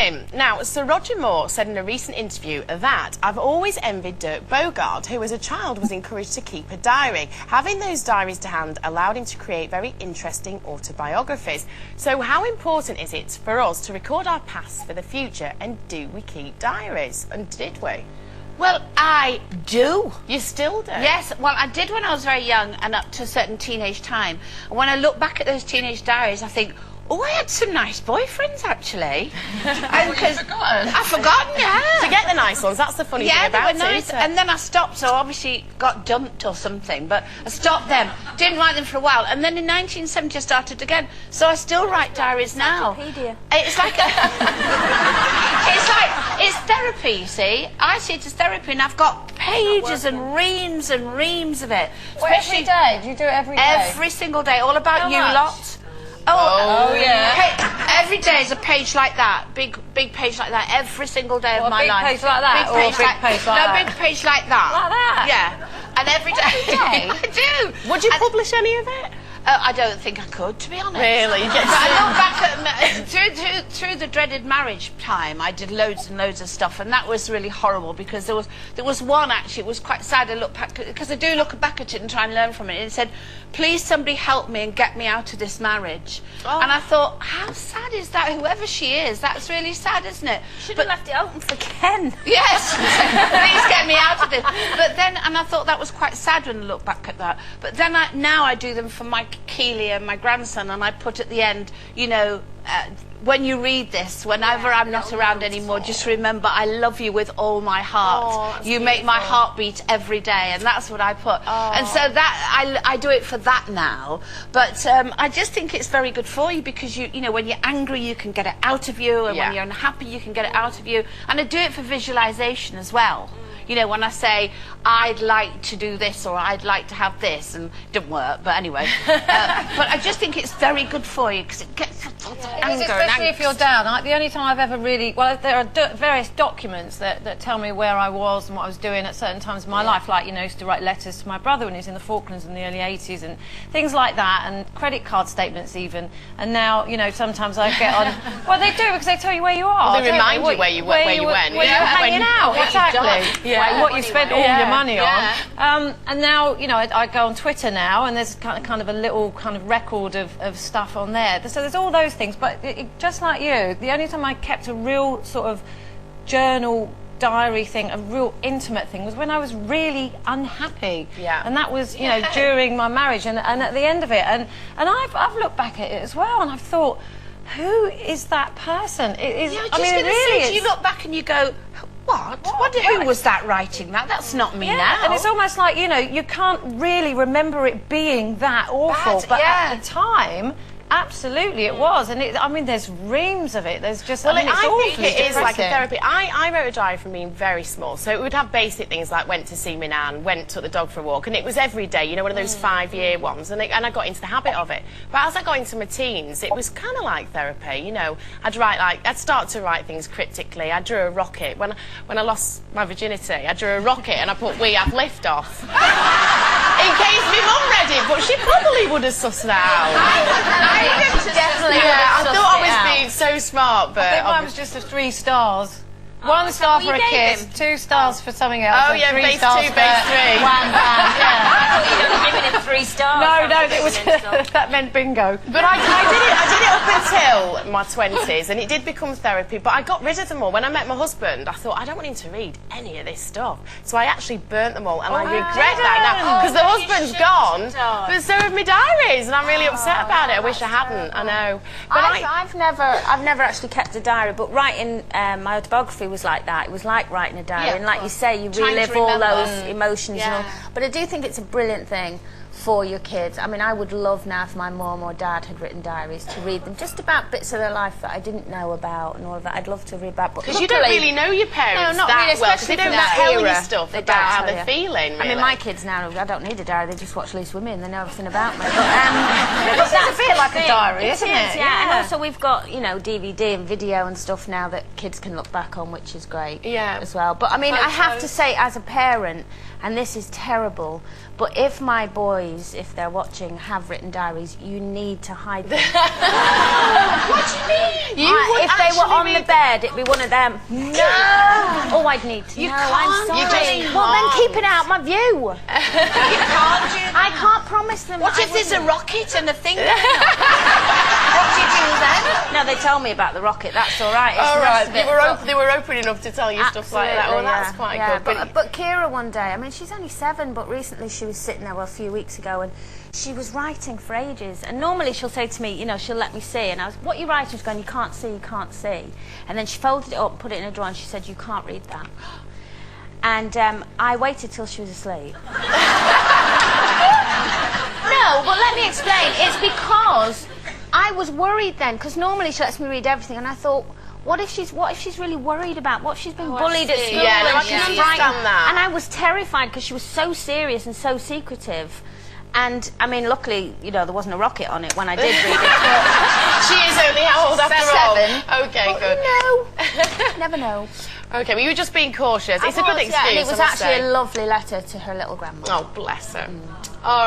Tim, now, Sir Roger Moore said in a recent interview that I've always envied Dirk Bogarde, who as a child was encouraged to keep a diary. Having those diaries to hand allowed him to create very interesting autobiographies. So how important is it for us to record our past for the future, and do we keep diaries? And did we? Well, I do. You still do? Yes, well, I did when I was very young and up to a certain teenage time. And when I look back at those teenage diaries, I think, oh, I had some nice boyfriends, actually. You've forgotten? I've forgotten, yeah. To get the nice ones, that's the funny thing about they were nice. it. And then I stopped, so obviously got dumped or something, but I stopped them. Didn't write them for a while. And then in 1970 I started again. So I still write diaries now. It's like it's therapy, you see. I see it as therapy, and I've got pages and reams of it. Well, every day? Do you do it every day? Every single day, all about you lot. Oh yeah. Every day is a page like that, big page like that, every single day of my life. A big page like that, or a big page like that? No, big page like that. Like that? Yeah. And every day. I do. Would you publish any of it? I don't think I could, to be honest. Really? But I look back at through the dreaded marriage time. I did loads and loads of stuff, and that was really horrible because there was one actually. It was quite sad. I look back because I do look back at it and try and learn from it. And it said, "Please, somebody help me and get me out of this marriage." Oh. And I thought, how sad is that? Whoever she is, that's really sad, isn't it? Should have left it open for Ken. Yes, please get me out of this. But then, and I thought that was quite sad when I look back at that. But then now I do them for my Keely and my grandson, and I put at the end, you know, when you read this, whenever I'm not around anymore, just remember I love you with all my heart. You make my heart beat every day, and that's what I put. And so that I do it for that now. But I just think it's very good for you because you know when you're angry you can get it out of you, and when you're unhappy you can get it out of you. And I do it for visualization as well. You know, when I say, I'd like to do this or I'd like to have this, and it didn't work, but anyway. But I just think it's very good for you because it gets lots of anger. Especially if you're down. The only time I've ever really... Well, there are various documents that tell me where I was and what I was doing at certain times in my life. Like, you know, I used to write letters to my brother when he was in the Falklands in the early 80s and things like that, and credit card statements even. And now, you know, sometimes I get on... Well, they do because they tell you where you are. Well, they remind you where you went. Where you're hanging out, exactly. What you spent all your money on. And now, you know, I go on Twitter now, and there's kind of a little kind of record of stuff on there. So there's all those things. But just like you, the only time I kept a real sort of journal diary thing, a real intimate thing, was when I was really unhappy. And that was, you know, during my marriage and at the end of it. And I've looked back at it as well, and I've thought, who is that person? It is. I mean, it really is. You look back and you go, who was that writing that? That's not me now. And it's almost like, you know, you can't really remember it being that awful, but at the time, absolutely it was. And I mean, there's reams of it. There's just, well, I mean, it's I think it is like a depressing. therapy. I wrote a diary from being very small, so it would have basic things like went to see my nan, took the dog for a walk, and it was every day, you know, one of those 5-year ones, and I got into the habit of it. But as I got into my teens, it was kind of like therapy, you know. I'd start to write things cryptically. I drew a rocket. When I lost my virginity, I drew a rocket and I put "We have liftoff." In case my mum read it, but she probably would have sussed it out. Definitely. I thought I was being so smart, but I think mine was just 3 stars. 1 star for a kiss, 2 stars for something else. Oh yeah, 3 base stars 2, for base 3. Wham bam. I thought you'd only given him 3 stars. No, it was that meant bingo. But I did it up until my 20s, and it did become therapy. But I got rid of them all. When I met my husband, I thought I don't want him to read any of this stuff, so I actually burnt them all, and I regret that now because the husband's gone. But so have my diaries, and I'm really upset about it. I wish I hadn't. I know. But I've never actually kept a diary, but writing my autobiography was like that. It was like writing a diary, and like you say, you relive all those emotions and all. But I do think it's a brilliant thing for your kids. I mean, I would love now if my mum or dad had written diaries to read them, just about bits of their life that I didn't know about and all of that. I'd love to read about. Because you don't really know your parents not that really, well, because they especially don't from that tell you era. stuff They about don't how tell they're you. feeling, really. I mean, my kids now, I don't need a diary, they just watch Loose Women, they know everything about me. But It's a bit like a diary, isn't it? Yeah, and also we've got, you know, DVD and video and stuff now that kids can look back on, which is great as well. But I mean, I have to say, as a parent, and this is terrible, but if my boy boys, if they're watching, have written diaries, you need to hide them. What do you mean? If they were on the bed, it'd be one of them. No! Oh, I'd need to know. I'm sorry. Well, then keep it out my view. You can't do that. I can't promise them. What if there's a rocket and a thing going on? What do you do then? No, they tell me about the rocket. That's all right. All right. They were open enough to tell you stuff like that. Oh, that's quite good. But Kira one day, I mean, she's only 7, but recently she was sitting there a few weeks ago and she was writing for ages. And normally she'll say to me, you know, she'll let me see. And I was, what are you writing? She's going, you can't see, you can't see. And then she folded it up and put it in a drawer and she said, you can't read that. And I waited till she was asleep. No, but let me explain. It's because I was worried then, because normally she lets me read everything, and I thought, what if she's really worried about what she's been bullied at school? Yeah, no, I and can she's understand that. And I was terrified because she was so serious and so secretive. And I mean, luckily, you know, there wasn't a rocket on it when I did read it. She is only how old after 7. all? Okay, good. No, never know. Okay, well, you were just being cautious. It's a good excuse. Yeah, and it was actually a lovely letter to her little grandma. Oh, bless her. All right.